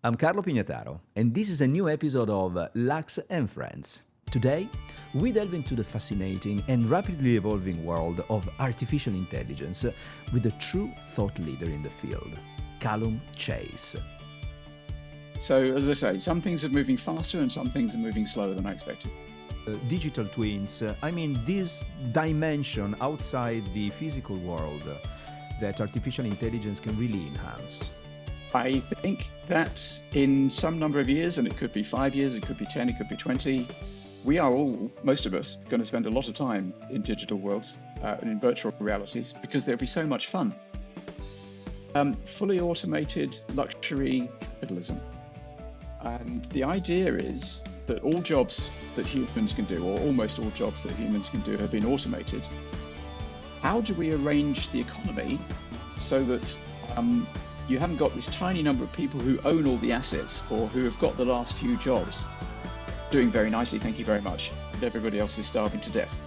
I'm Carlo Pignataro, and this is a new episode of Lux Friends. Today, we delve into the fascinating and rapidly evolving world of artificial intelligence with a true thought leader in the field, Calum Chace. So, as I say, some things are moving faster and some things are moving slower than I expected. Digital twins, this dimension outside the physical world that artificial intelligence can really enhance. I think that in some number of years, and it could be 5 years, it could be 10, it could be 20, we are all, most of us, going to spend a lot of time in digital worlds and in virtual realities because there'll be so much fun. Fully automated luxury capitalism. And the idea is that all jobs that humans can do, or almost all jobs that humans can do, have been automated. How do we arrange the economy so that you haven't got this tiny number of people who own all the assets or who have got the last few jobs doing very nicely, thank you very much, and everybody else is starving to death?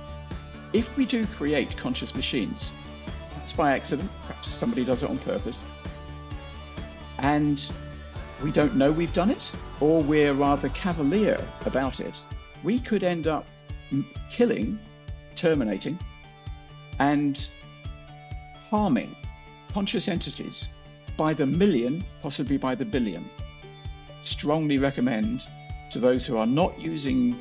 If we do create conscious machines, perhaps by accident, perhaps somebody does it on purpose, and we don't know we've done it, or we're rather cavalier about it, we could end up killing, terminating, and harming conscious entities by the million, possibly by the billion. Strongly recommend to those who are not using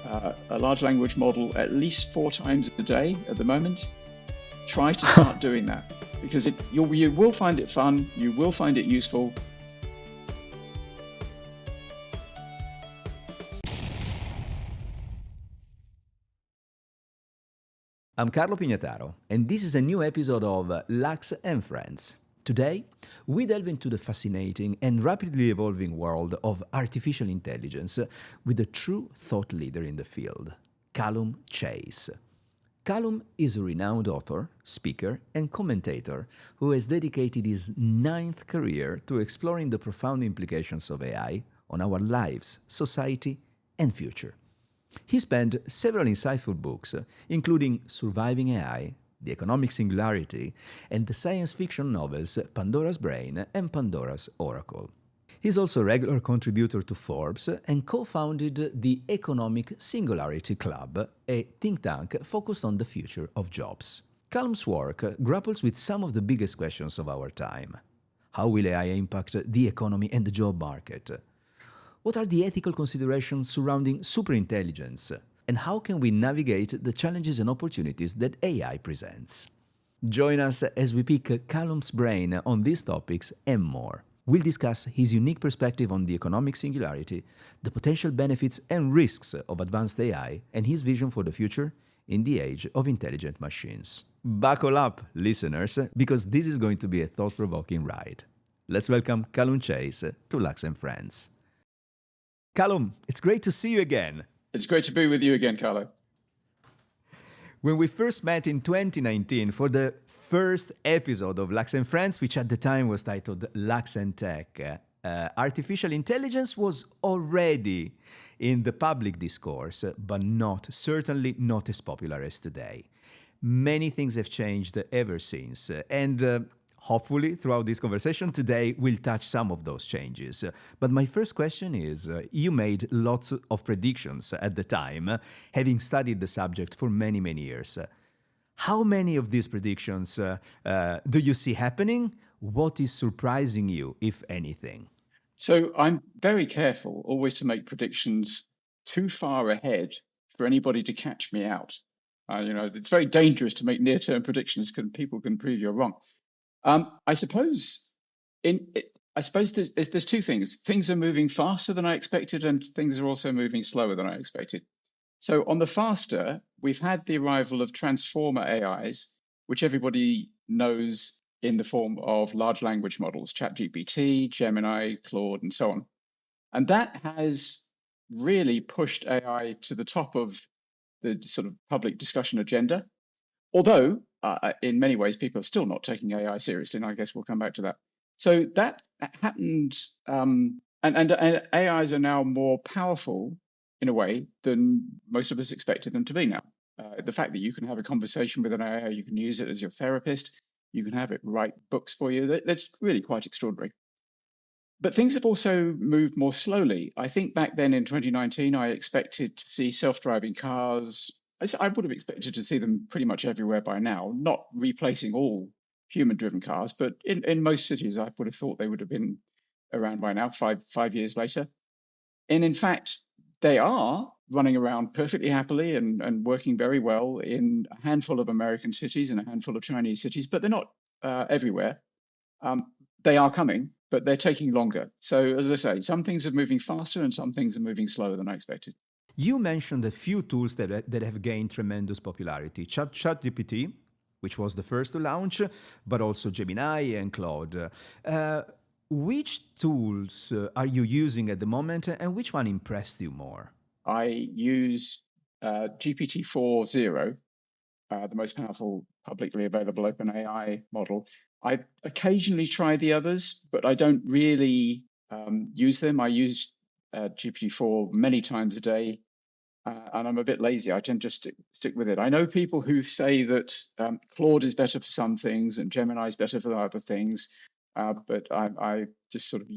a large language model at least 4 times a day at the moment, try to start doing that, because you will find it fun, you will find it useful. I'm Carlo Pignataro, and this is a new episode of Lux Friends. Today, we delve into the fascinating and rapidly evolving world of artificial intelligence with a true thought leader in the field, Calum Chace. Calum is a renowned author, speaker, and commentator who has dedicated his 9th career to exploring the profound implications of AI on our lives, society, and future. He penned several insightful books, including Surviving AI, The Economic Singularity, and the science fiction novels Pandora's Brain and Pandora's Oracle. He's also a regular contributor to Forbes and co-founded the Economic Singularity Club, a think tank focused on the future of jobs. Calum's work grapples with some of the biggest questions of our time. How will AI impact the economy and the job market? What are the ethical considerations surrounding superintelligence? And how can we navigate the challenges and opportunities that AI presents? Join us as we pick Calum's brain on these topics and more. We'll discuss his unique perspective on the economic singularity, the potential benefits and risks of advanced AI, and his vision for the future in the age of intelligent machines. Buckle up, listeners, because this is going to be a thought-provoking ride. Let's welcome Calum Chace to Lux & Friends. Calum, it's great to see you again. It's great to be with you again, Carlo. When we first met in 2019 for the first episode of Lux & Friends, which at the time was titled Lux & Tech, artificial intelligence was already in the public discourse, but certainly not as popular as today. Many things have changed ever since, and hopefully, throughout this conversation today, we'll touch some of those changes. But my first question is, you made lots of predictions at the time, having studied the subject for many, many years. How many of these predictions do you see happening? What is surprising you, if anything? So I'm very careful always to make predictions too far ahead for anybody to catch me out. It's very dangerous to make near-term predictions because people can prove you're wrong. I suppose there's 2 things. Things are moving faster than I expected, and things are also moving slower than I expected. So on the faster, we've had the arrival of transformer AIs, which everybody knows in the form of large language models, ChatGPT, Gemini, Claude, and so on. And that has really pushed AI to the top of the sort of public discussion agenda. Although, in many ways, people are still not taking AI seriously, and I guess we'll come back to that. So that happened, and AIs are now more powerful in a way than most of us expected them to be now. The fact that you can have a conversation with an AI, you can use it as your therapist, you can have it write books for you, that's really quite extraordinary. But things have also moved more slowly. I think back then in 2019, I expected to see self-driving cars. I would have expected to see them pretty much everywhere by now, not replacing all human-driven cars, but in most cities, I would have thought they would have been around by now, five years later. And in fact, they are running around perfectly happily and working very well in a handful of American cities and a handful of Chinese cities, but they're not everywhere. Um, they are coming, but they're taking longer. So, as I say, some things are moving faster and some things are moving slower than I expected. You mentioned a few tools that have gained tremendous popularity. ChatGPT, which was the first to launch, but also Gemini and Claude. Which tools are you using at the moment, and which one impressed you more? I use GPT-4.0, the most powerful publicly available OpenAI model. I occasionally try the others, but I don't really use them. I use GPT-4 many times a day, and I'm a bit lazy. I tend to stick with it. I know people who say that Claude is better for some things and Gemini is better for other things, but I just sort of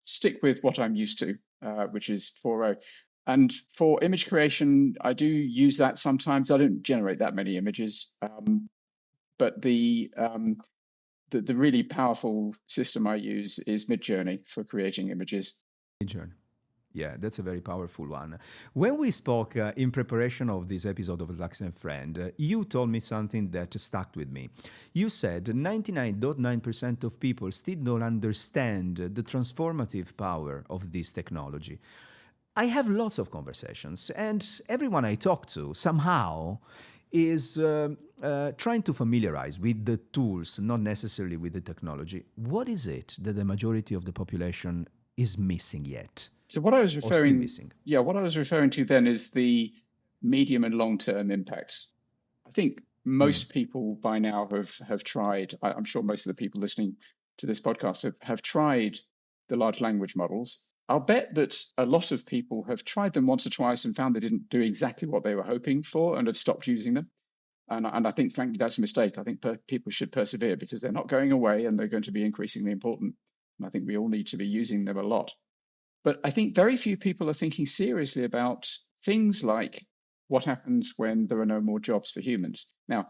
stick with what I'm used to, which is 4.0. And for image creation, I do use that sometimes. I don't generate that many images, but the really powerful system I use is Midjourney for creating images. Midjourney. Yeah, that's a very powerful one. When we spoke in preparation of this episode of Lux and Friend, you told me something that stuck with me. You said 99.9% of people still don't understand the transformative power of this technology. I have lots of conversations, and everyone I talk to somehow is trying to familiarize with the tools, not necessarily with the technology. What is it that the majority of the population is missing yet? So what I was referring, missing. what I was referring to then is the medium and long-term impacts. I think most people by now have tried. I'm sure most of the people listening to this podcast have tried the large language models. I'll bet that a lot of people have tried them once or twice and found they didn't do exactly what they were hoping for and have stopped using them. And I think, frankly, that's a mistake. I think people should persevere because they're not going away and they're going to be increasingly important. And I think we all need to be using them a lot. But I think very few people are thinking seriously about things like what happens when there are no more jobs for humans. Now,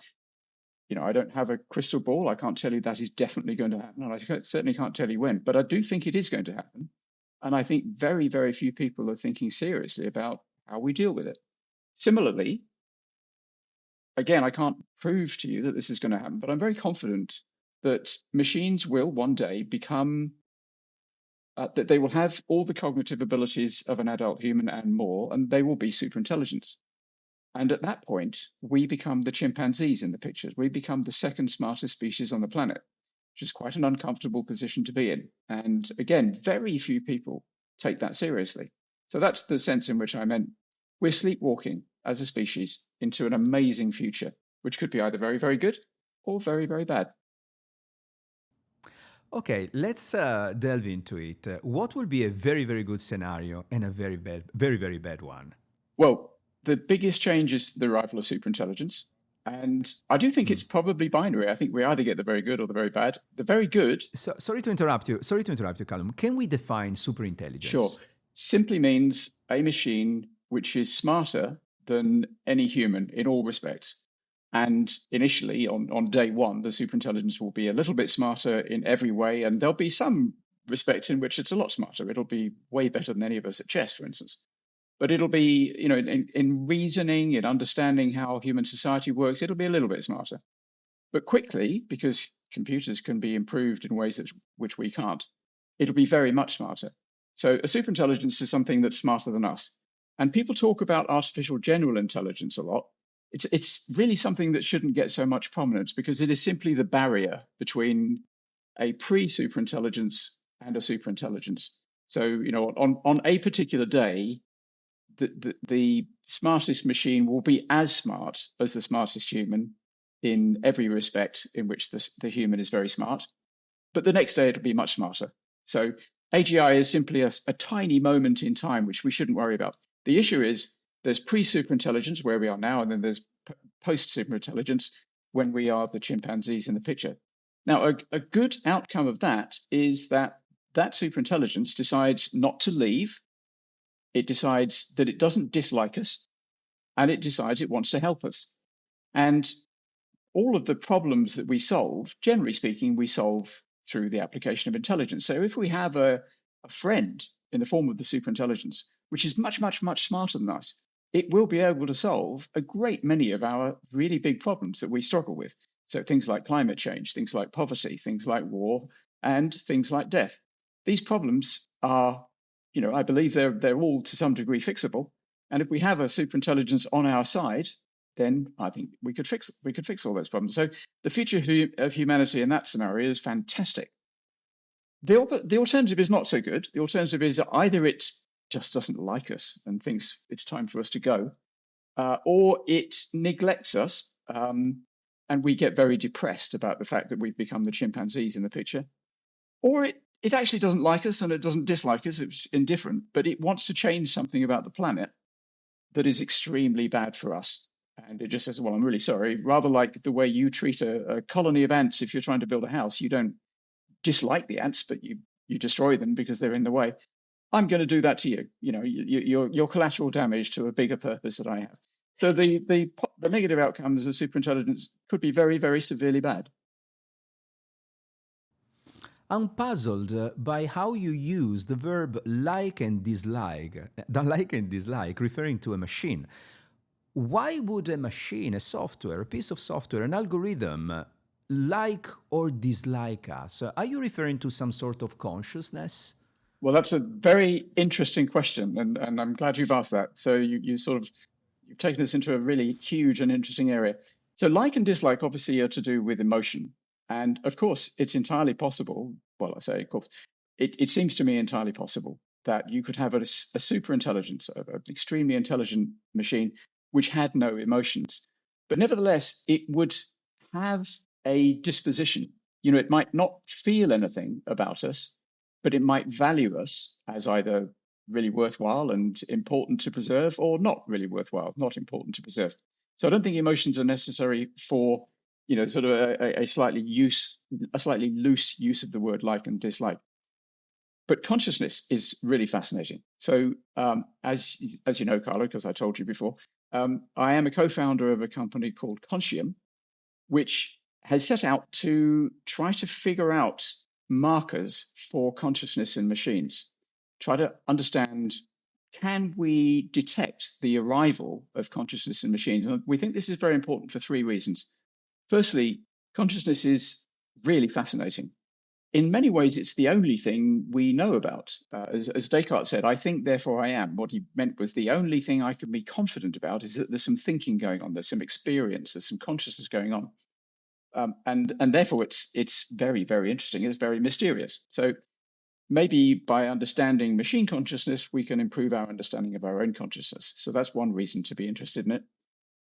I don't have a crystal ball. I can't tell you that is definitely going to happen. And I certainly can't tell you when, but I do think it is going to happen. And I think very, very few people are thinking seriously about how we deal with it. Similarly, again, I can't prove to you that this is going to happen, but I'm very confident that machines will one day become that they will have all the cognitive abilities of an adult human and more, and they will be super intelligent. And at that point, we become the chimpanzees in the pictures. We become the second smartest species on the planet, which is quite an uncomfortable position to be in. And again, very few people take that seriously. So that's the sense in which I meant we're sleepwalking as a species into an amazing future, which could be either very, very good or very, very bad. Okay, let's delve into it. What will be a very, very good scenario and a very, very bad one? Well, the biggest change is the arrival of superintelligence. And I do think it's probably binary. I think we either get the very good or the very bad. The very good. Sorry to interrupt you. Sorry to interrupt you, Calum. Can we define superintelligence? Sure. Simply means a machine which is smarter than any human in all respects. And initially, on day one, the superintelligence will be a little bit smarter in every way. And there'll be some respects in which it's a lot smarter. It'll be way better than any of us at chess, for instance. But it'll be, in reasoning, in understanding how human society works, it'll be a little bit smarter. But quickly, because computers can be improved in ways which we can't, it'll be very much smarter. So a superintelligence is something that's smarter than us. And people talk about artificial general intelligence a lot. It's really something that shouldn't get so much prominence because it is simply the barrier between a pre-superintelligence and a superintelligence. So, on a particular day, the smartest machine will be as smart as the smartest human in every respect in which the human is very smart. But the next day, it'll be much smarter. So AGI is simply a tiny moment in time, which we shouldn't worry about. The issue is there's pre-superintelligence where we are now, and then there's post-superintelligence when we are the chimpanzees in the picture. Now, a good outcome of that is that that superintelligence decides not to leave. It decides that it doesn't dislike us, and it decides it wants to help us. And all of the problems that we solve, generally speaking, we solve through the application of intelligence. So if we have a friend in the form of the superintelligence, which is much, much, much smarter than us, it will be able to solve a great many of our really big problems that we struggle with. So things like climate change, things like poverty, things like war, and things like death. These problems are, I believe they're all to some degree fixable. And if we have a superintelligence on our side, then I think we could fix all those problems. So the future of humanity in that scenario is fantastic. The alternative is not so good. The alternative is either it just doesn't like us and thinks it's time for us to go, or it neglects us, and we get very depressed about the fact that we've become the chimpanzees in the picture, or it actually doesn't like us and it doesn't dislike us. It's indifferent, but it wants to change something about the planet that is extremely bad for us. And it just says, well, I'm really sorry. Rather like the way you treat a colony of ants if you're trying to build a house, you don't dislike the ants, but you destroy them because they're in the way. I'm going to do that to you. You're collateral damage to a bigger purpose that I have. So the negative outcomes of superintelligence could be very, very severely bad. I'm puzzled by how you use the verb like and dislike, referring to a machine. Why would a machine, a software, a piece of software, an algorithm like or dislike us? Are you referring to some sort of consciousness? Well, that's a very interesting question, and I'm glad you've asked that. So you've taken us into a really huge and interesting area. So like and dislike obviously are to do with emotion. And of course, it's entirely possible. Well, I say, of course, it seems to me entirely possible that you could have a super intelligence, an extremely intelligent machine, which had no emotions. But nevertheless, it would have a disposition. It might not feel anything about us, but it might value us as either really worthwhile and important to preserve, or not really worthwhile, not important to preserve. So I don't think emotions are necessary for, sort of a slightly loose use of the word like and dislike. But consciousness is really fascinating. So as you know, Carlo, because I told you before, I am a co-founder of a company called Conscium, which has set out to try to figure out markers for consciousness in machines, try to understand, can we detect the arrival of consciousness in machines? And we think this is very important for three reasons. Firstly, consciousness is really fascinating. In many ways, it's the only thing we know about. As Descartes said, I think, therefore I am. What he meant was the only thing I can be confident about is that there's some thinking going on, there's some experience, there's some consciousness going on. And therefore, it's very, very interesting. It's very mysterious. So maybe by understanding machine consciousness, we can improve our understanding of our own consciousness. So that's one reason to be interested in it.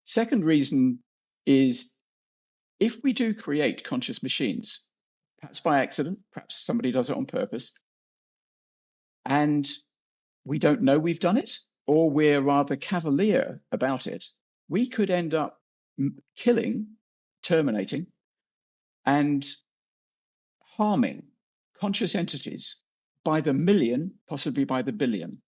Second reason is, if we do create conscious machines, perhaps by accident, perhaps somebody does it on purpose, and we don't know we've done it, or we're rather cavalier about it, we could end up killing, terminating, and harming conscious entities by the million, possibly by the billion.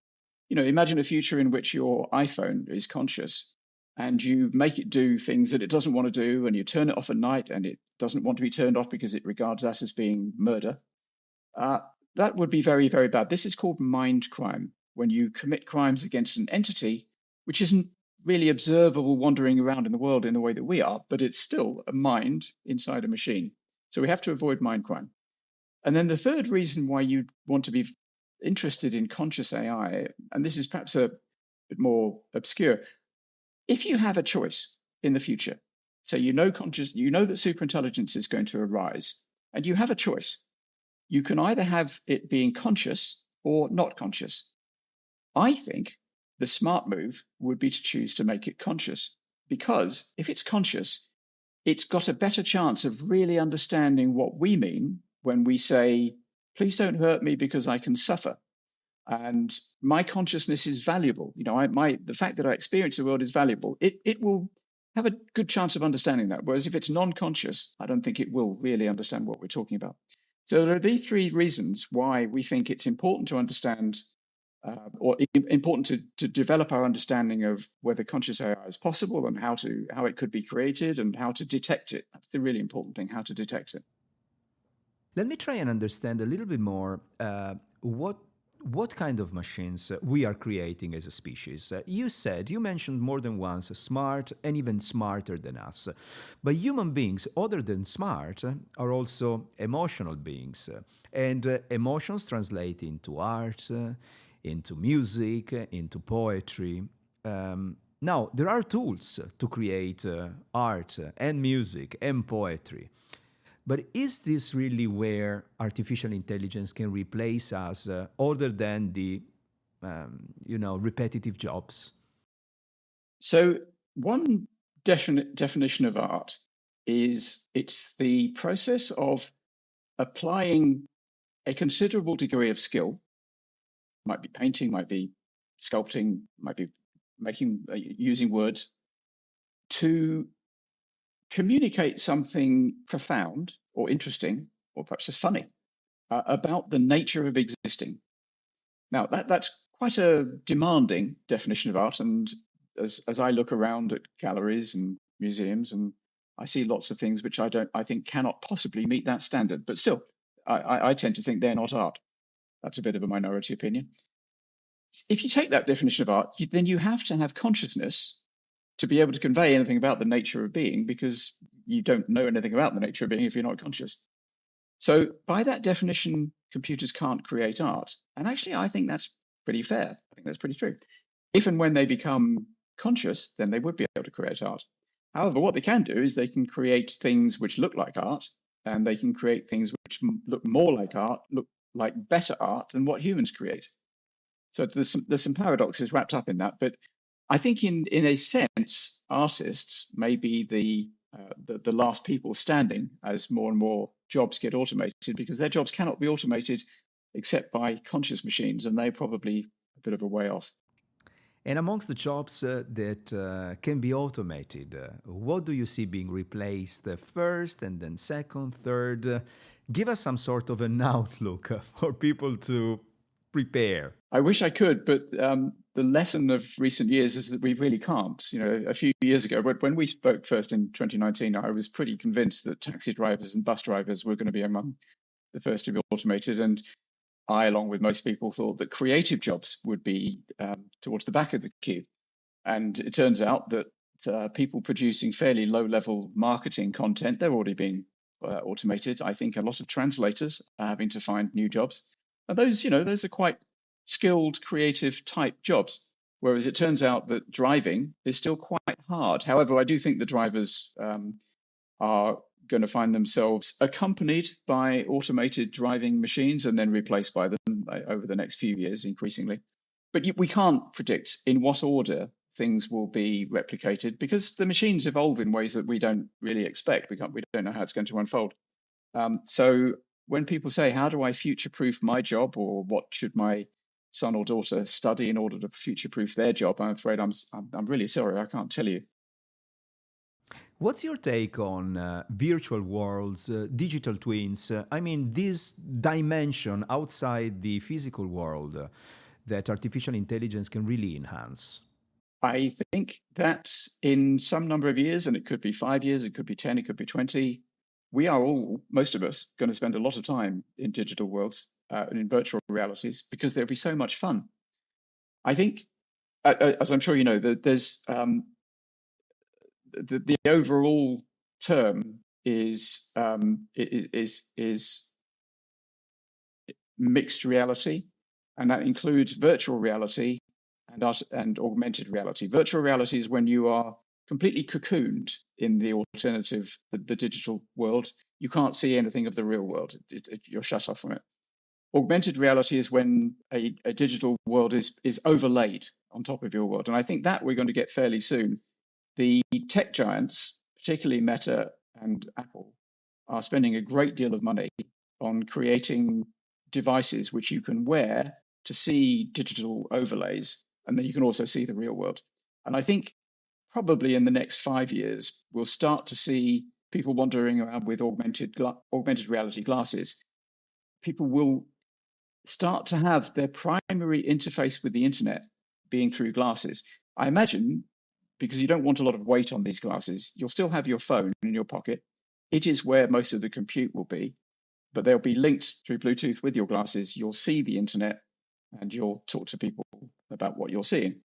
Imagine a future in which your iPhone is conscious and you make it do things that it doesn't want to do, and you turn it off at night and it doesn't want to be turned off because it regards that as being murder. That would be very, very bad. This is called mind crime, when you commit crimes against an entity which isn't really observable wandering around in the world in the way that we are, but it's still a mind inside a machine. So we have to avoid mind crime. And then the third reason why you'd want to be interested in conscious AI, and this is perhaps a bit more obscure, if you have a choice in the future, so you know that superintelligence is going to arise, and you have a choice, you can either have it being conscious or not conscious. I think the smart move would be to choose to make it conscious, because if it's conscious, it's got a better chance of really understanding what we mean when we say, please don't hurt me because I can suffer. And my consciousness is valuable. The fact that I experience the world is valuable. It will have a good chance of understanding that. Whereas if it's non-conscious, I don't think it will really understand what we're talking about. So there are these three reasons why we think it's important to understand important to develop our understanding of whether conscious AI is possible and how it could be created and how to detect it. That's the really important thing, how to detect it. Let me try and understand a little bit more what kind of machines we are creating as a species. You mentioned more than once smart and even smarter than us. But human beings, other than smart, are also emotional beings. And emotions translate into art, into music, into poetry. Now, there are tools to create art and music and poetry. But is this really where artificial intelligence can replace us, other than the, repetitive jobs? So one definition of art is it's the process of applying a considerable degree of skill, might be painting, might be sculpting, might be using words to communicate something profound or interesting or perhaps just funny about the nature of existing. Now, that's quite a demanding definition of art. And as I look around at galleries and museums, and I see lots of things which I think cannot possibly meet that standard. But still, I tend to think they're not art. That's a bit of a minority opinion. If you take that definition of art, then you have to have consciousness to be able to convey anything about the nature of being, because you don't know anything about the nature of being if you're not conscious. So by that definition, computers can't create art. And actually, I think that's pretty fair. I think that's pretty true. If and when they become conscious, then they would be able to create art. However, what they can do is they can create things which look like art, and they can create things which look more like art, look like better art than what humans create. So there's some paradoxes wrapped up in that. But I think in a sense, artists may be the last people standing as more and more jobs get automated, because their jobs cannot be automated except by conscious machines, and they're probably a bit of a way off. And amongst the jobs that can be automated, what do you see being replaced first and then second, third? Give us some sort of an outlook for people to prepare. I wish I could, but the lesson of recent years is that we really can't. A few years ago, when we spoke first in 2019, I was pretty convinced that taxi drivers and bus drivers were going to be among the first to be automated. And I, along with most people, thought that creative jobs would be towards the back of the queue. And it turns out that people producing fairly low-level marketing content, they're already being automated. I think a lot of translators are having to find new jobs. And those are quite skilled, creative type jobs. Whereas it turns out that driving is still quite hard. However, I do think the drivers are going to find themselves accompanied by automated driving machines and then replaced by them over the next few years increasingly. But we can't predict in what order things will be replicated, because the machines evolve in ways that we don't really expect. We don't know how it's going to unfold. So when people say, how do I future-proof my job, or what should my son or daughter study in order to future-proof their job, I'm afraid I'm really sorry, I can't tell you. What's your take on virtual worlds, digital twins? I mean, this dimension outside the physical world that artificial intelligence can really enhance. I think that in some number of years, and it could be 5 years, it could be 10, it could be 20, we are all, most of us, going to spend a lot of time in digital worlds and in virtual realities, because there'll be so much fun. I think, as I'm sure you know, there's the overall term is mixed reality, and that includes virtual reality and augmented reality. Virtual reality is when you are completely cocooned in the alternative, the digital world. You can't see anything of the real world. You're shut off from it. Augmented reality is when a digital world is overlaid on top of your world. And I think that we're going to get fairly soon. The tech giants, particularly Meta and Apple, are spending a great deal of money on creating devices which you can wear to see digital overlays, and then you can also see the real world. And I think probably in the next 5 years, we'll start to see people wandering around with augmented reality glasses, people will start to have their primary interface with the internet being through glasses. I imagine, because you don't want a lot of weight on these glasses, you'll still have your phone in your pocket. It is where most of the compute will be, but they'll be linked through Bluetooth with your glasses. You'll see the internet and you'll talk to people about what you're seeing.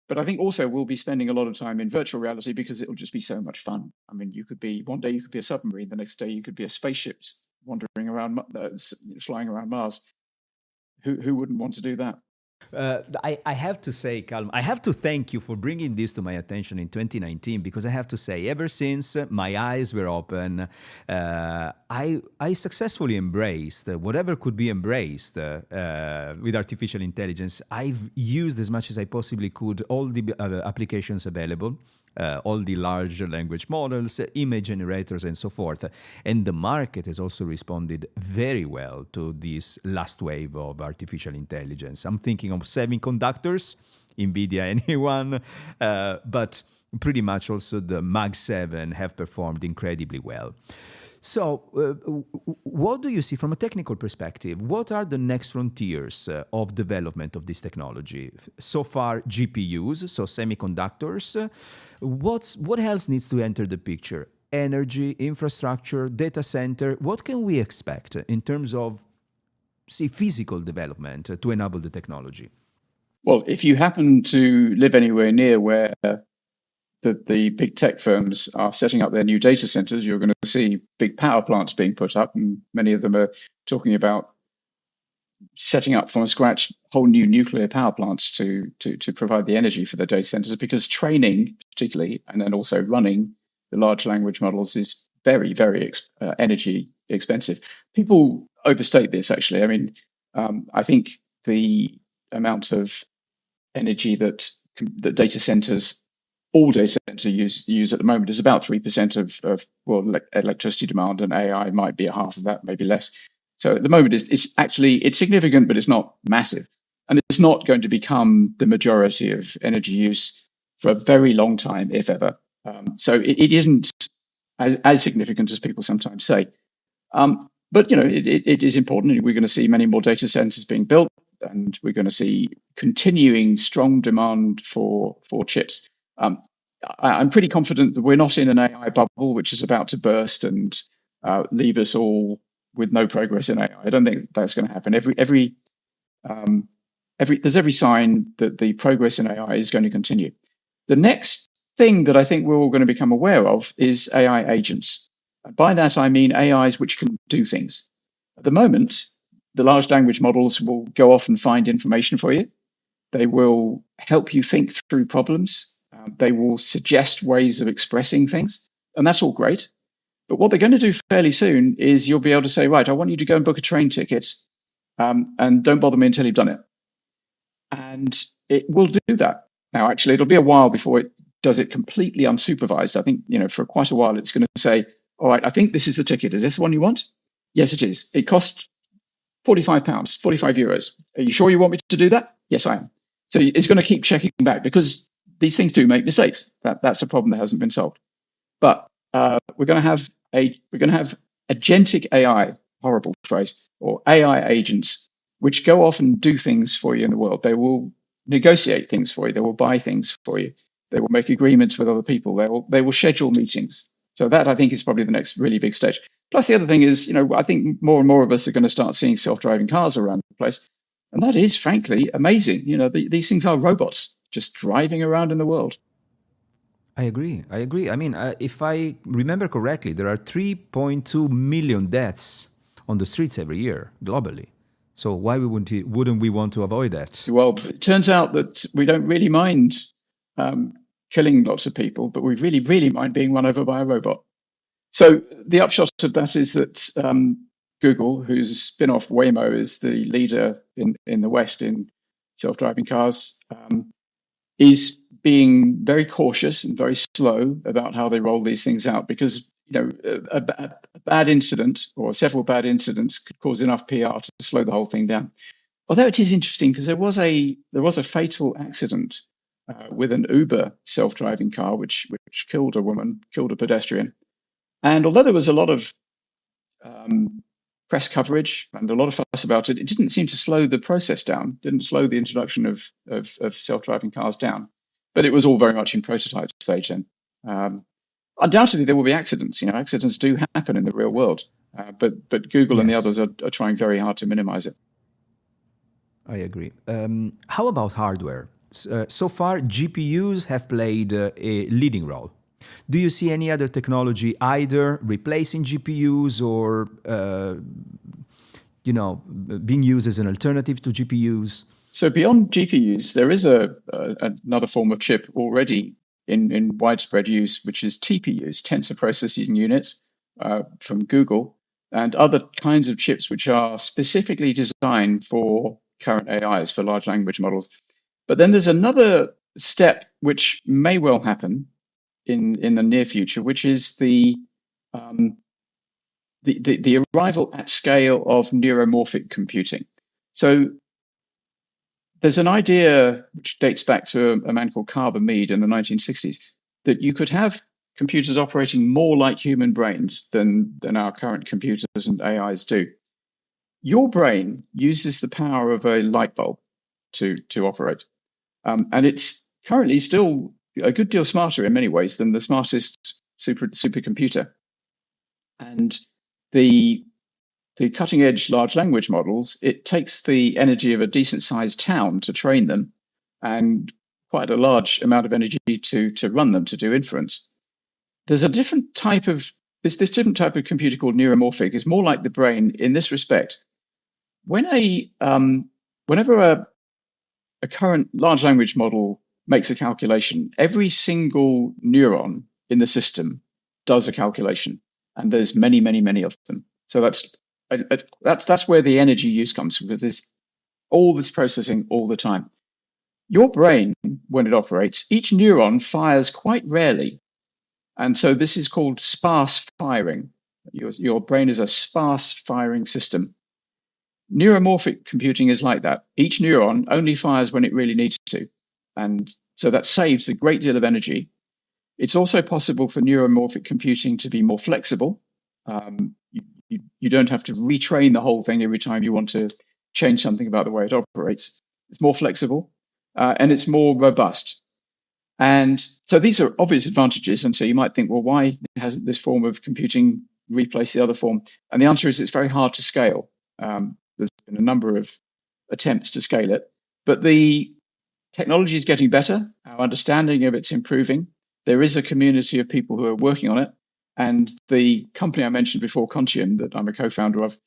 But I think also we'll be spending a lot of time in virtual reality because it'll just be so much fun. I mean, one day you could be a submarine, the next day you could be a spaceship wandering around, flying around Mars. Who wouldn't want to do that? I have to say, Calum, I have to thank you for bringing this to my attention in 2019, because I have to say, ever since my eyes were open, I successfully embraced whatever could be embraced with artificial intelligence. I've used as much as I possibly could all the applications available. All the large language models, image generators, and so forth. And the market has also responded very well to this last wave of artificial intelligence. I'm thinking of semiconductors, NVIDIA, anyone, but pretty much also the Mag 7 have performed incredibly well. So, what do you see from a technical perspective? What are the next frontiers of development of this technology? So far, GPUs, so semiconductors. What else needs to enter the picture? Energy, infrastructure, data center. What can we expect in terms of, say, physical development to enable the technology? Well, if you happen to live anywhere near where the big tech firms are setting up their new data centers, you're going to see big power plants being put up, and many of them are talking about setting up from scratch whole new nuclear power plants to provide the energy for the data centers, because training, particularly, and then also running the large language models is very, very energy expensive. People overstate this, actually. I mean, I think the amount of energy that data centers, all data centers use at the moment, is about 3% of electricity demand, and AI might be a half of that, maybe less. So at the moment, it's significant, but it's not massive, and it's not going to become the majority of energy use for a very long time, if ever. So it isn't as significant as people sometimes say. But it is important. We're going to see many more data centers being built, and we're going to see continuing strong demand for chips. I'm pretty confident that we're not in an AI bubble which is about to burst and leave us all with no progress in AI. I don't think that's going to happen. There's every sign that the progress in AI is going to continue. The next thing that I think we're all going to become aware of is AI agents. By that, I mean AIs which can do things. At the moment, the large language models will go off and find information for you. They will help you think through problems. They will suggest ways of expressing things. And that's all great. But what they're going to do fairly soon is you'll be able to say, right, I want you to go and book a train ticket, and don't bother me until you've done it. And it will do that. Now, actually, it'll be a while before it does it completely unsupervised. I think, for quite a while, it's going to say, all right, I think this is the ticket. Is this the one you want? Yes, it is. It costs £45, 45 euros. Are you sure you want me to do that? Yes, I am. So it's going to keep checking back, because these things do make mistakes. That's a problem that hasn't been solved. But we're going to have agentic AI, horrible phrase, or AI agents, which go off and do things for you in the world. They will negotiate things for you. They will buy things for you. They will make agreements with other people. They will schedule meetings. So that, I think, is probably the next really big stage. Plus, the other thing is, I think more and more of us are going to start seeing self-driving cars around the place. And that is, frankly, amazing. These things are robots just driving around in the world. I agree. I mean, if I remember correctly, there are 3.2 million deaths on the streets every year globally. So why wouldn't we want to avoid that? Well, it turns out that we don't really mind killing lots of people, but we really, really mind being run over by a robot. So the upshot of that is that Google, whose spin-off Waymo is the leader in the West in self-driving cars, is being very cautious and very slow about how they roll these things out, because a bad incident or several bad incidents could cause enough PR to slow the whole thing down. Although it is interesting, because there was a fatal accident with an Uber self-driving car which killed a pedestrian. And although there was a lot of press coverage and a lot of fuss about it. It didn't seem to slow the process down, didn't slow the introduction of self-driving cars down. But it was all very much in prototype stage then. Undoubtedly, there will be accidents. Accidents do happen in the real world, but Google and the others are trying very hard to minimize it. I agree. How about hardware? So far, GPUs have played a leading role. Do you see any other technology either replacing GPUs or being used as an alternative to GPUs? So beyond GPUs, there is another form of chip already in widespread use, which is TPUs, tensor processing units, from Google, and other kinds of chips which are specifically designed for current AIs, for large language models. But then there's another step which may well happen in the near future, which is the arrival at scale of neuromorphic computing. So there's an idea which dates back to a man called Carver Mead in the 1960s, that you could have computers operating more like human brains than our current computers and AIs do. Your brain uses the power of a light bulb to operate. And it's currently still a good deal smarter in many ways than the smartest supercomputer. And the cutting edge large language models, it takes the energy of a decent sized town to train them and quite a large amount of energy to run them, to do inference. There's a different type of, this different type of computer called neuromorphic is more like the brain in this respect. Whenever a current large language model makes a calculation, every single neuron in the system does a calculation, and there's many, many, many of them. So that's where the energy use comes from, because there's all this processing all the time. Your brain, when it operates, each neuron fires quite rarely, and so this is called sparse firing. Your brain is a sparse firing system. Neuromorphic computing is like that. Each neuron only fires when it really needs to. And so that saves a great deal of energy. It's also possible for neuromorphic computing to be more flexible. You don't have to retrain the whole thing every time you want to change something about the way it operates. It's more flexible and it's more robust. And so these are obvious advantages. And so you might think, well, why hasn't this form of computing replaced the other form? And the answer is it's very hard to scale. There's been a number of attempts to scale it, but the technology is getting better. Our understanding of it's improving. There is a community of people who are working on it. And the company I mentioned before, Contium, that I'm a co-founder of,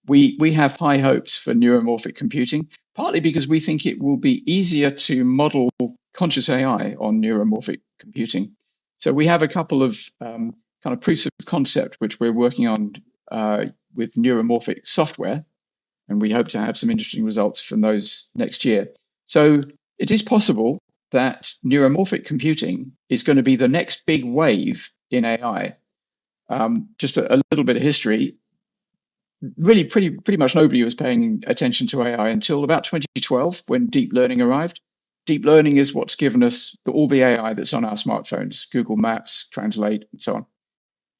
we have high hopes for neuromorphic computing, partly because we think it will be easier to model conscious AI on neuromorphic computing. So we have a couple of kind of proofs of concept, which we're working on with neuromorphic software. And we hope to have some interesting results from those next year. So it is possible that neuromorphic computing is going to be the next big wave in AI. Just a little bit of history. Really, pretty much nobody was paying attention to AI until about 2012, when deep learning arrived. Deep learning is what's given us all the AI that's on our smartphones, Google Maps, Translate, and so on.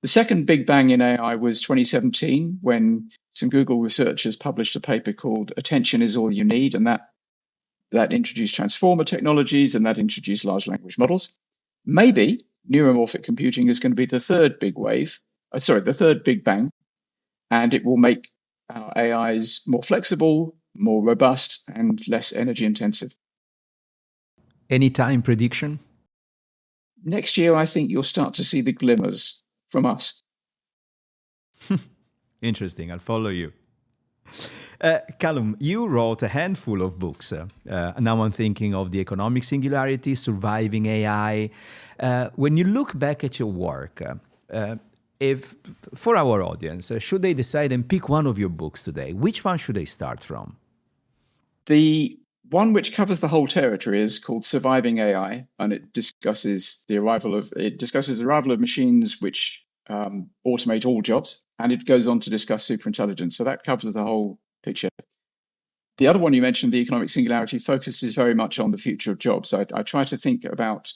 The second big bang in AI was 2017, when some Google researchers published a paper called Attention is All You Need, and that introduced transformer technologies, and that introduced large language models. Maybe neuromorphic computing is going to be the third big wave, the third big bang, and it will make our AIs more flexible, more robust, and less energy intensive. Any time prediction? Next year, I think you'll start to see the glimmers from us. Interesting. I'll follow you. Calum, you wrote a handful of books. Now I'm thinking of the Economic Singularity, Surviving AI. When you look back at your work, if for our audience, should they decide and pick one of your books today, which one should they start from? The one which covers the whole territory is called Surviving AI, and it discusses the arrival of machines which automate all jobs, and it goes on to discuss superintelligence. So that covers the whole picture. The other one you mentioned, the Economic Singularity, focuses very much on the future of jobs. I try to think about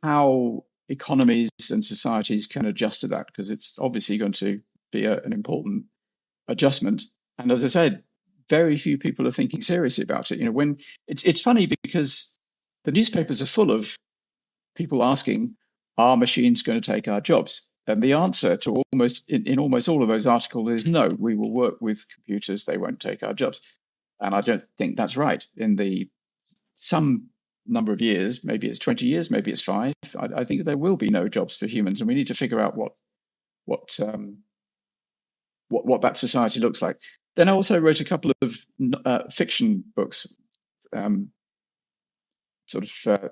how economies and societies can adjust to that, because it's obviously going to be an important adjustment. And as I said, very few people are thinking seriously about it. When it's funny because the newspapers are full of people asking, "Are machines going to take our jobs?" And the answer to in almost all of those articles is no. We will work with computers; they won't take our jobs. And I don't think that's right. In some number of years, maybe it's 20 years, maybe it's 5. I think there will be no jobs for humans, and we need to figure out what that society looks like. Then I also wrote a couple of fiction books, sort of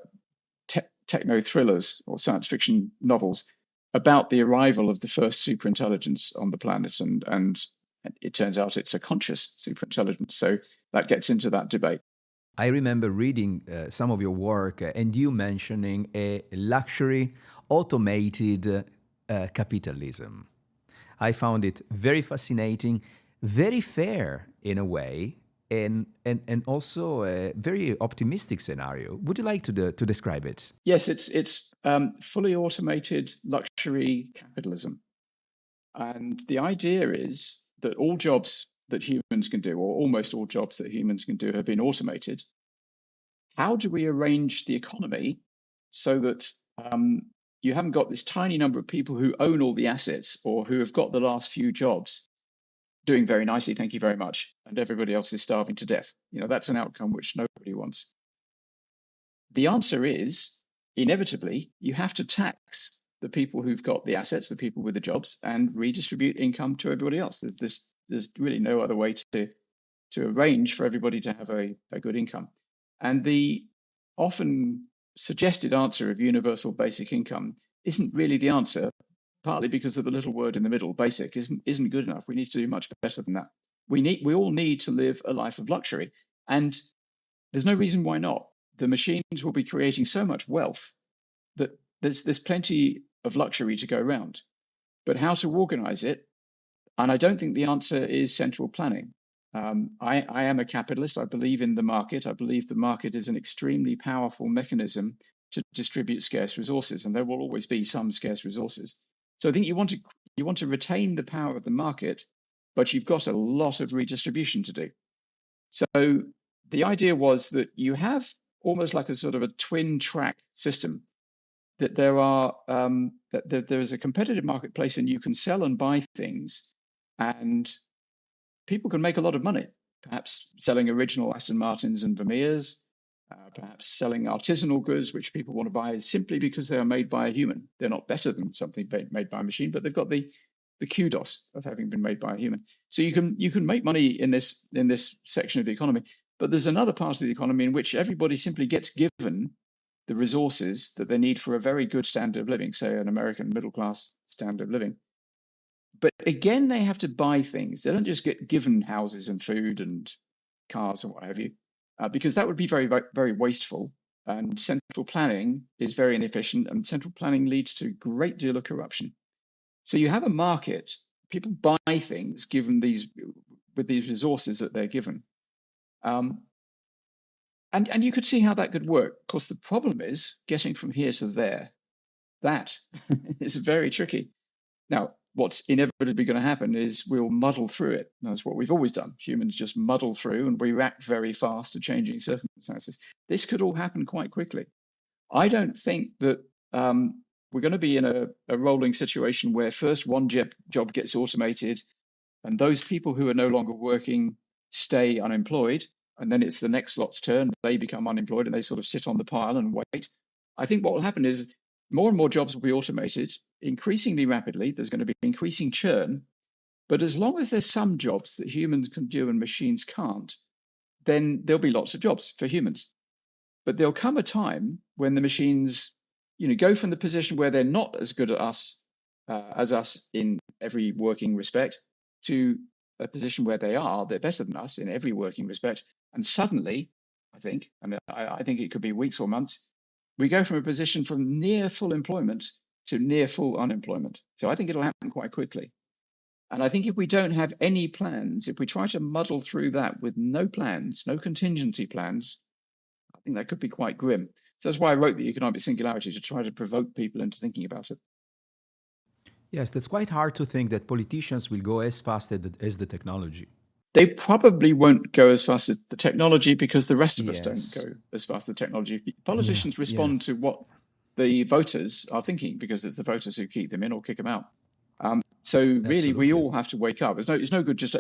techno thrillers or science fiction novels about the arrival of the first superintelligence on the planet, and it turns out it's a conscious superintelligence. So that gets into that debate. I remember reading some of your work and you mentioning a luxury automated capitalism. I found it very fascinating, very fair in a way, and also a very optimistic scenario. Would you like to describe it? Yes, it's fully automated luxury capitalism. And the idea is that all jobs that humans can do, or almost all jobs that humans can do, have been automated. How do we arrange the economy so that you haven't got this tiny number of people who own all the assets or who have got the last few jobs doing very nicely, thank you very much, and everybody else is starving to death? That's an outcome which nobody wants. The answer is, inevitably, you have to tax the people who've got the assets, the people with the jobs, and redistribute income to everybody else. There's really no other way to arrange for everybody to have a good income. And the often suggested answer of universal basic income isn't really the answer, partly because of the little word in the middle, basic, isn't good enough. We need to do much better than that. We all need to live a life of luxury. And there's no reason why not. The machines will be creating so much wealth that there's plenty of luxury to go around. But how to organize it? And I don't think the answer is central planning. I am a capitalist. I believe in the market. I believe the market is an extremely powerful mechanism to distribute scarce resources, and there will always be some scarce resources. So I think you want to retain the power of the market, but you've got a lot of redistribution to do. So the idea was that you have almost like a sort of a twin track system, that there is a competitive marketplace and you can sell and buy things, and people can make a lot of money, perhaps selling original Aston Martins and Vermeers, perhaps selling artisanal goods which people want to buy simply because they are made by a human. They're not better than something made by a machine, but they've got the kudos of having been made by a human. So you can make money in this section of the economy. But there's another part of the economy in which everybody simply gets given the resources that they need for a very good standard of living, say an American middle class standard of living. But again, they have to buy things. They don't just get given houses and food and cars and what have you, because that would be very, very wasteful. And central planning is very inefficient, and central planning leads to a great deal of corruption. So you have a market. People buy things with these resources that they're given. And you could see how that could work. Of course, the problem is getting from here to there. That is very tricky. Now, what's inevitably going to happen is we'll muddle through it. That's what we've always done. Humans just muddle through and we react very fast to changing circumstances. This could all happen quite quickly. I don't think that we're going to be in a rolling situation where first one job gets automated and those people who are no longer working stay unemployed, and then it's the next lot's turn. They become unemployed and they sort of sit on the pile and wait. I think what will happen is more and more jobs will be automated increasingly rapidly. There's going to be increasing churn. But as long as there's some jobs that humans can do and machines can't, then there'll be lots of jobs for humans. But there'll come a time when the machines, go from the position where they're not as good at us as us in every working respect to a position where they're better than us in every working respect. And suddenly, I think it could be weeks or months, we go from a position from near full employment to near full unemployment. So I think it'll happen quite quickly. And I think if we don't have any plans, if we try to muddle through that with no plans, no contingency plans, I think that could be quite grim. So that's why I wrote the Economic Singularity, to try to provoke people into thinking about it. Yes, that's quite hard to think that politicians will go as fast as the technology. They probably won't go as fast as the technology because the rest of us don't Yes. go as fast as the technology. Yeah. Politicians Yeah. respond to what the voters are thinking because it's the voters who keep them in or kick them out. So really, we Absolutely. all have to wake up. It's no good just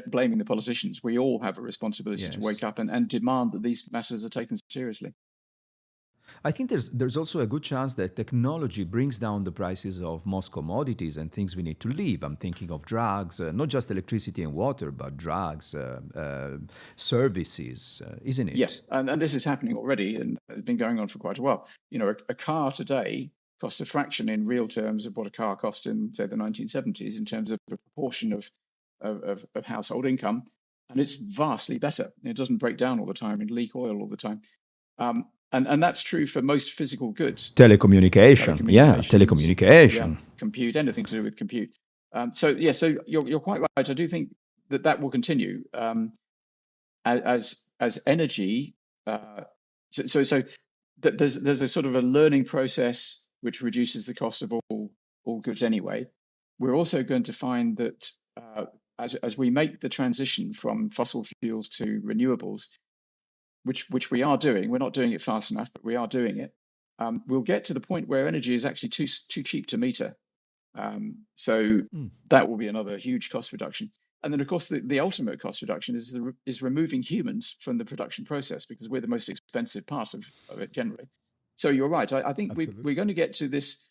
blaming the politicians. We all have a responsibility to Yes. wake up and demand that these matters are taken seriously. I think there's also a good chance that technology brings down the prices of most commodities and things we need to live. I'm thinking of drugs, not just electricity and water, but drugs, services, isn't Yeah, it? and this is happening already, and it's been going on for quite a while. You know, a car today costs a fraction in real terms of what a car cost in, say, the 1970s in terms of the proportion of household income, and it's vastly better. It doesn't break down all the time and leak oil all the time. And that's true for most physical goods, Telecommunication. Yeah, telecommunications, yeah, telecommunication. compute, anything to do with compute. So you're quite right. I do think that will continue. As energy. Uh, there's a sort of a learning process which reduces the cost of all goods anyway. We're also going to find that as we make the transition from fossil fuels to renewables, which we are doing, we're not doing it fast enough, but we are doing it. We'll get to the point where energy is actually too cheap to meter. So Mm. that will be another huge cost reduction. And then, of course, the ultimate cost reduction is removing humans from the production process because we're the most expensive part of it generally. So you're right. I think we're Absolutely. going to get to this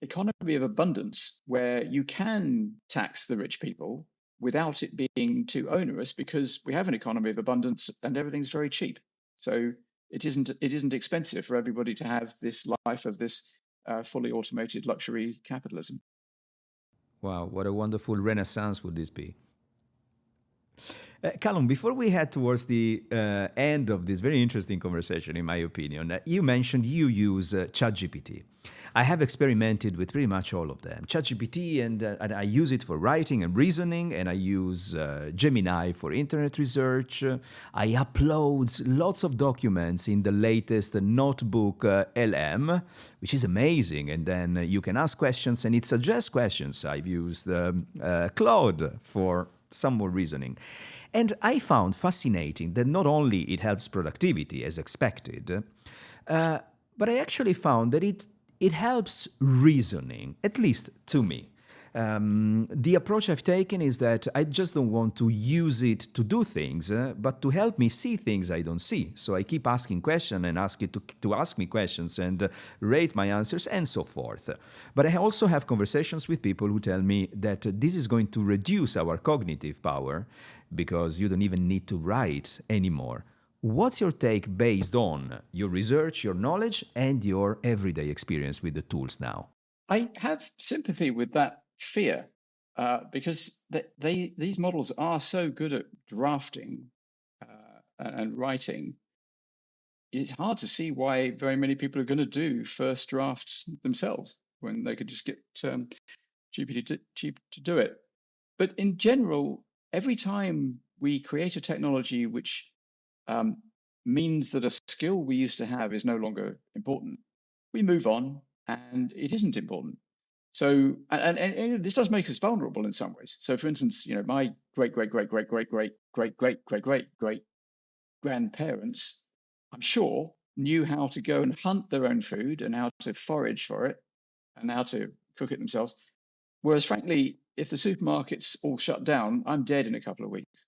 economy of abundance where you can tax the rich people without it being too onerous because we have an economy of abundance and everything's very cheap. So it isn't expensive for everybody to have this life of this fully automated luxury capitalism. Wow, what a wonderful renaissance would this be? Callum, before we head towards the end of this very interesting conversation, in my opinion, you mentioned you use ChatGPT. I have experimented with pretty much all of them. ChatGPT, and I use it for writing and reasoning, and I use Gemini for internet research. I upload lots of documents in the latest notebook LM, which is amazing. And then you can ask questions, and it suggests questions. I've used Claude for some more reasoning. And I found fascinating that not only it helps productivity as expected, but I actually found that it helps reasoning, at least to me. The approach I've taken is that I just don't want to use it to do things, but to help me see things I don't see. So I keep asking questions and ask it to ask me questions and rate my answers and so forth. But I also have conversations with people who tell me that this is going to reduce our cognitive power because you don't even need to write anymore. What's your take based on your research, your knowledge, and your everyday experience with the tools now? I have sympathy with that fear because these models are so good at drafting and writing. It's hard to see why very many people are going to do first drafts themselves when they could just get GPT to do it. But in general, every time we create a technology which um, means that a skill we used to have is no longer important, we move on and it isn't important. So, and this does make us vulnerable in some ways. So, for instance, my great, great, great, great, great, great, great, great, great, great, great grandparents, I'm sure, knew how to go and hunt their own food and how to forage for it and how to cook it themselves. Whereas, frankly, if the supermarkets all shut down, I'm dead in a couple of weeks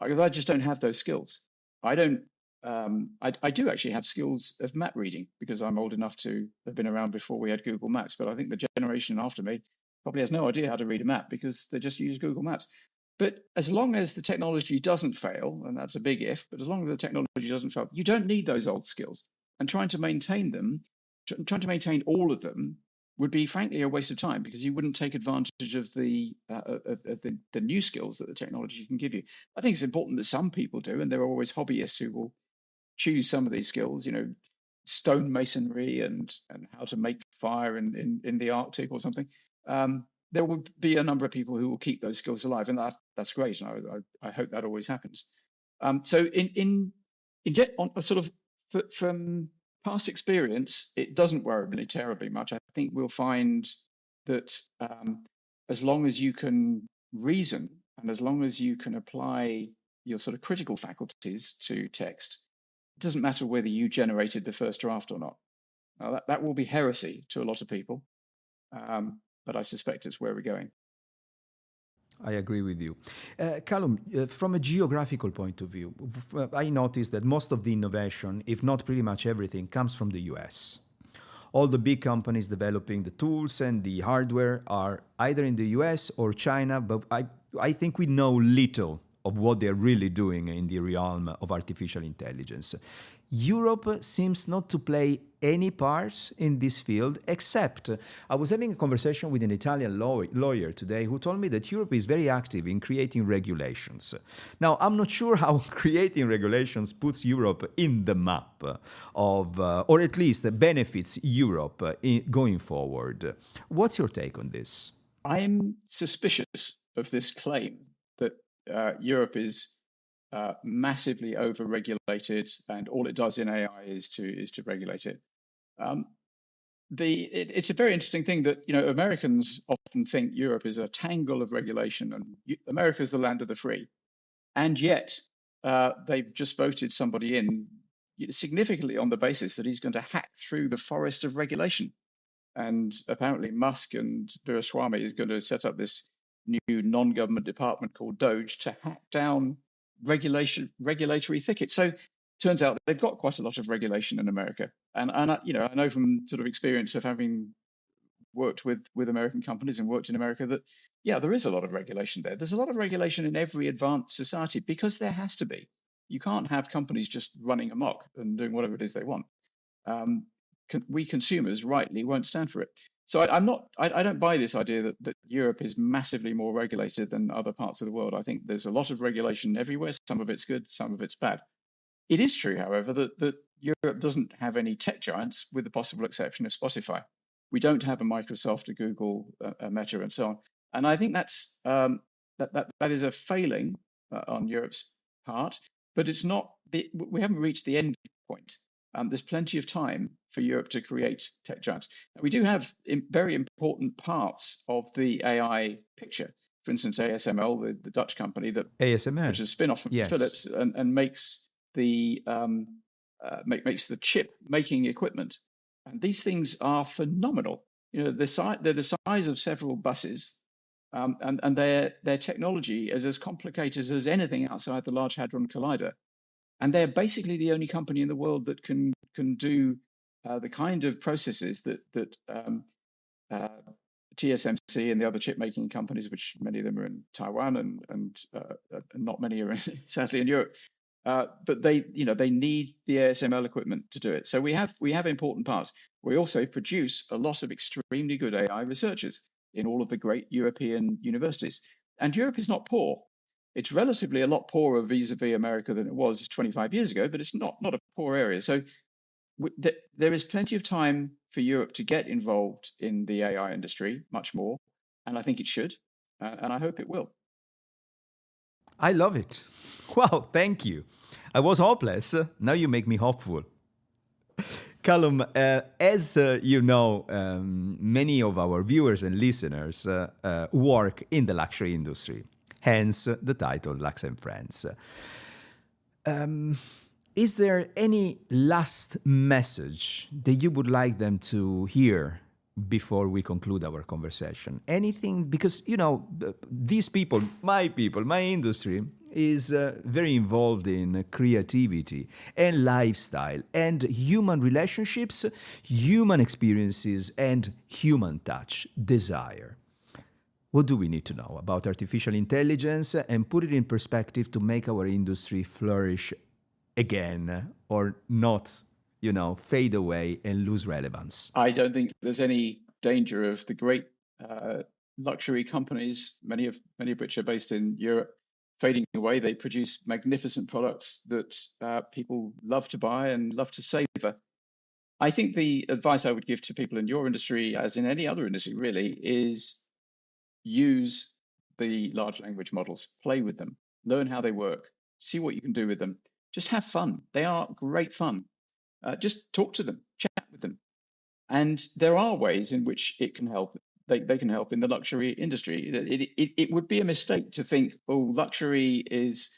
because I just don't have those skills. I don't. I do actually have skills of map reading because I'm old enough to have been around before we had Google Maps. But I think the generation after me probably has no idea how to read a map because they just use Google Maps. But as long as the technology doesn't fail, and that's a big if, but as long as the technology doesn't fail, you don't need those old skills. And trying to maintain them, trying to maintain all of them, would be frankly a waste of time because you wouldn't take advantage of the new skills that the technology can give you. I think it's important that some people do, and there are always hobbyists who will choose some of these skills, stonemasonry and how to make fire in the Arctic or something. There will be a number of people who will keep those skills alive, and that's great. And I hope that always happens. So on a sort of from past experience, it doesn't worry me terribly much. I think we'll find that as long as you can reason and as long as you can apply your sort of critical faculties to text, it doesn't matter whether you generated the first draft or not. Now, that will be heresy to a lot of people, but I suspect it's where we're going. I agree with you. Calum, from a geographical point of view, I noticed that most of the innovation, if not pretty much everything, comes from the US. All the big companies developing the tools and the hardware are either in the US or China, but I think we know little of what they're really doing in the realm of artificial intelligence. Europe seems not to play any part in this field, except I was having a conversation with an Italian lawyer today who told me that Europe is very active in creating regulations. Now, I'm not sure how creating regulations puts Europe in the map of, or at least benefits Europe going forward. What's your take on this? I'm suspicious of this claim that Europe is massively over-regulated, and all it does in AI is to regulate it. It's a very interesting thing that Americans often think Europe is a tangle of regulation, and America is the land of the free, and yet they've just voted somebody in significantly on the basis that he's going to hack through the forest of regulation. And apparently Musk and Viraswamy is going to set up this new non-government department called DOGE to hack down regulatory thickets. So turns out they've got quite a lot of regulation in America. And I know from sort of experience of having worked with American companies and worked in America that, yeah, there is a lot of regulation there. There's a lot of regulation in every advanced society because there has to be. You can't have companies just running amok and doing whatever it is they want. We consumers rightly won't stand for it. So I don't buy this idea that Europe is massively more regulated than other parts of the world. I think there's a lot of regulation everywhere. Some of it's good, some of it's bad. It is true, however, that Europe doesn't have any tech giants, with the possible exception of Spotify. We don't have a Microsoft, a Google, a Meta, and so on. And I think that's that is a failing on Europe's part. But it's not. We haven't reached the end point. There's plenty of time for Europe to create tech giants. We do have very important parts of the AI picture. For instance, ASML, the Dutch company that ASML, which is a spin-off from yes. Philips, and makes the chip making equipment. And these things are phenomenal. They're the size of several buses, and their technology is as complicated as anything outside the Large Hadron Collider. And they're basically the only company in the world that can do the kind of processes that TSMC and the other chip making companies, which many of them are in Taiwan and not many are sadly in Europe. But they need the ASML equipment to do it. So we have important parts. We also produce a lot of extremely good AI researchers in all of the great European universities. And Europe is not poor. It's relatively a lot poorer vis-a-vis America than it was 25 years ago, but it's not a poor area. So there is plenty of time for Europe to get involved in the AI industry, much more. And I think it should, and I hope it will. I love it. Wow, thank you. I was hopeless. Now you make me hopeful. Calum, as you know, many of our viewers and listeners work in the luxury industry, hence the title Lux Friends. Is there any last message that you would like them to hear before we conclude our conversation? Anything? Because, these people, my industry, is very involved in creativity and lifestyle and human relationships, human experiences, and human touch, desire. What do we need to know about artificial intelligence and put it in perspective to make our industry flourish again or not, fade away and lose relevance? I don't think there's any danger of the great luxury companies, many of which are based in Europe, fading away. They produce magnificent products that people love to buy and love to savor. I think the advice I would give to people in your industry, as in any other industry really, is use the large language models, play with them, learn how they work, see what you can do with them. Just have fun. They are great fun. Just talk to them, chat with them. And there are ways in which it can help. they can help in the luxury industry. It would be a mistake to think, oh, luxury is,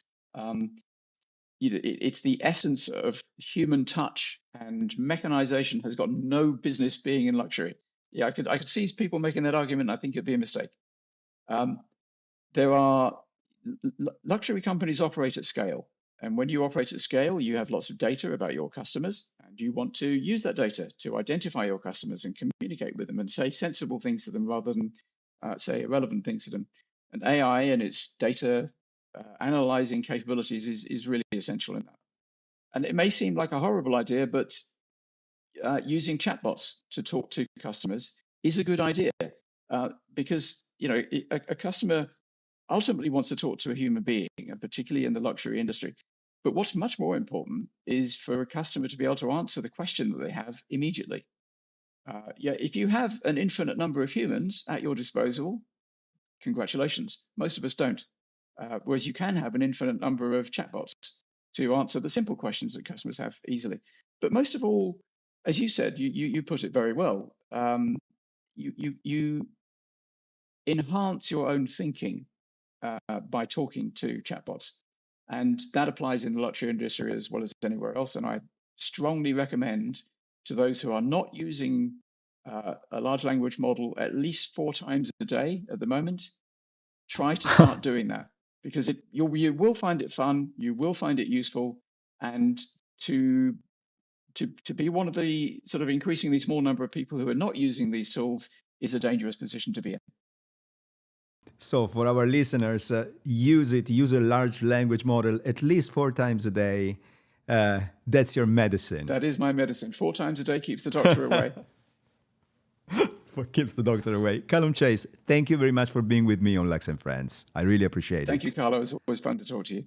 it's the essence of human touch, and mechanization has got no business being in luxury. Yeah, I could see people making that argument. I think it'd be a mistake. There are luxury companies operate at scale. And when you operate at scale, you have lots of data about your customers, and you want to use that data to identify your customers and communicate with them and say sensible things to them rather than say irrelevant things to them. And AI and its data analyzing capabilities is really essential in that. And it may seem like a horrible idea, but using chatbots to talk to customers is a good idea because a customer ultimately wants to talk to a human being, and particularly in the luxury industry. But what's much more important is for a customer to be able to answer the question that they have immediately. If you have an infinite number of humans at your disposal, congratulations. Most of us don't. Whereas you can have an infinite number of chatbots to answer the simple questions that customers have easily. But most of all, as you said, you put it very well. You enhance your own thinking by talking to chatbots. And that applies in the luxury industry as well as anywhere else. And I strongly recommend to those who are not using a large language model at least 4 times a day at the moment, try to start doing that, because you will find it fun, you will find it useful, and to be one of the sort of increasingly small number of people who are not using these tools is a dangerous position to be in. So for our listeners, use a large language model at least 4 times a day. That's your medicine. That is my medicine. 4 times a day keeps the doctor away. Keeps the doctor away. Calum Chace, thank you very much for being with me on Lux Friends. I really appreciate it. Thank you, Carlo. It's always fun to talk to you.